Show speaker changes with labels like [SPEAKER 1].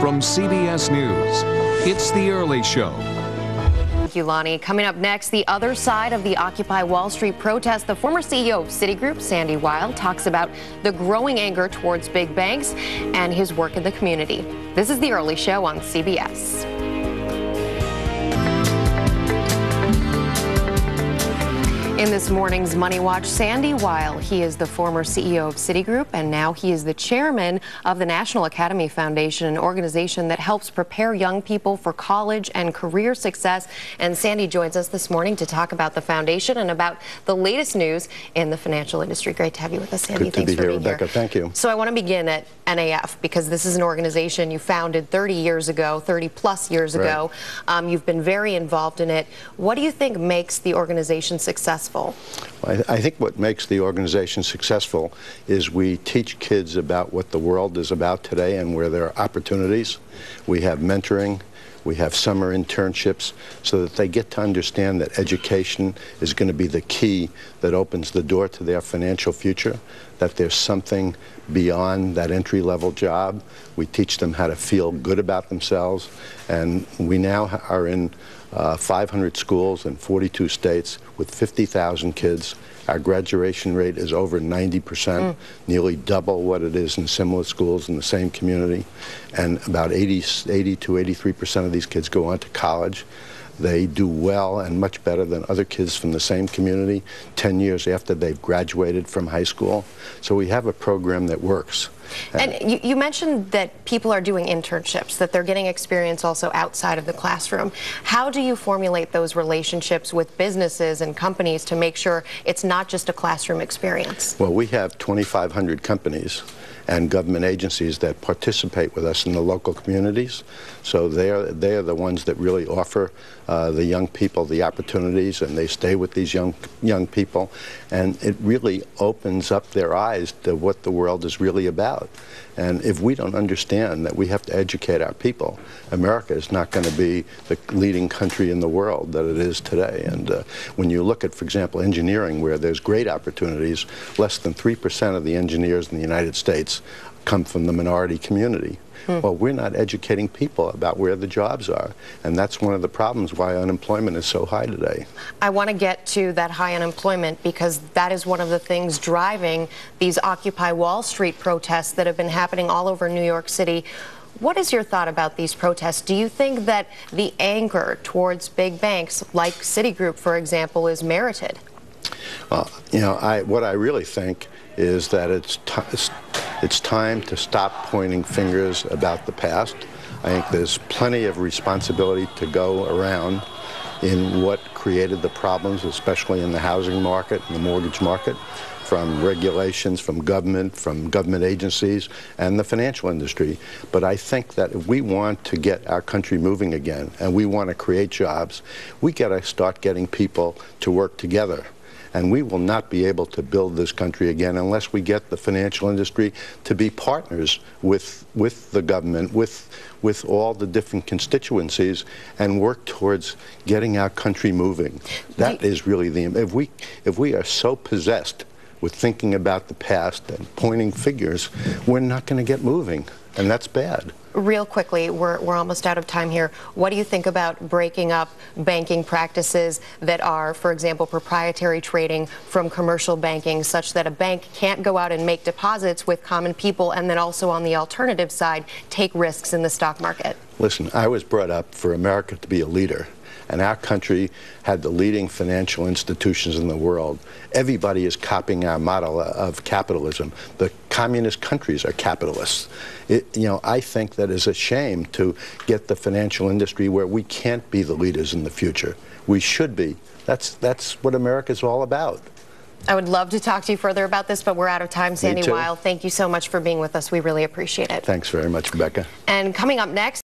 [SPEAKER 1] From CBS News, it's The Early Show.
[SPEAKER 2] Thank you, Lonnie. Coming up next, the other side of the Occupy Wall Street protest. The former CEO of Citigroup, Sandy Weill, talks about the growing anger towards big banks and his work in the community. This is The Early Show on CBS. In this morning's Money Watch, Sandy Weill. He is the former CEO of Citigroup, and now he is the chairman of the National Academy Foundation, an organization that helps prepare young people for college and career success. And Sandy joins us this morning to talk about the foundation and about the latest news in the financial industry. Great to have you with us, Sandy.
[SPEAKER 3] Good to be here, Rebecca. Thank you.
[SPEAKER 2] So I want to begin at NAF, because this is an organization you founded 30 years ago, 30 plus years ago. You've been very involved in it. What do you think makes the organization successful?
[SPEAKER 3] I think what makes the organization successful is we teach kids about what the world is about today and where there are opportunities. We have mentoring. We have summer internships so that they get to understand that education is going to be the key that opens the door to their financial future, that there's something beyond that entry-level job. We teach them how to feel good about themselves, and we now are in 500 schools in 42 states with 50,000 kids. Our graduation rate is over 90%, nearly double what it is in similar schools in the same community. And about 80 to 83% of these kids go on to college. They do well and much better than other kids from the same community 10 years after they've graduated from high school. So we have a program that works.
[SPEAKER 2] And you mentioned that people are doing internships, that they're getting experience also outside of the classroom. How do you formulate those relationships with businesses and companies to make sure it's not just a classroom experience?
[SPEAKER 3] Well, we have 2,500 companies and government agencies that participate with us in the local communities. So they're the ones that really offer the young people the opportunities, and they stay with these young people. And it really opens up their eyes to what the world is really about. And if we don't understand that we have to educate our people, America is not going to be the leading country in the world that it is today. And when you look at, for example, engineering, where there's great opportunities, less than 3% of the engineers in the United States come from the minority community. Well, we're not educating people about where the jobs are, and that's one of the problems why unemployment is so high today.
[SPEAKER 2] I want to get to that high unemployment because that is one of the things driving these Occupy Wall Street protests that have been happening all over New York City. What is your thought about these protests? Do you think that the anger towards big banks like Citigroup, for example, is merited?
[SPEAKER 3] You know, what I really think is that it's time to stop pointing fingers about the past. I think there's plenty of responsibility to go around in what created the problems, especially in the housing market and the mortgage market, from regulations, from government agencies, and the financial industry. But I think that if we want to get our country moving again, and we want to create jobs, we got to start getting people to work together. And we will not be able to build this country again unless we get the financial industry to be partners with the government, with all the different constituencies, and work towards getting our country moving. That is really if we are so possessed with thinking about the past and pointing figures, we're not going to get moving, and that's bad.
[SPEAKER 2] Real quickly, we're almost out of time here. What do you think about breaking up banking practices that are, for example, proprietary trading from commercial banking, such that a bank can't go out and make deposits with common people and then also on the alternative side take risks in the stock market?
[SPEAKER 3] Listen, I was brought up for America to be a leader. And our country had the leading financial institutions in the world. Everybody is copying our model of capitalism. The communist countries are capitalists. I think that is a shame to get the financial industry where we can't be the leaders in the future. We should be. That's what America's all about.
[SPEAKER 2] I would love to talk to you further about this, but we're out of time. Sandy Weill, thank you so much for being with us. We really appreciate it.
[SPEAKER 3] Thanks very much, Rebecca.
[SPEAKER 2] And coming up next,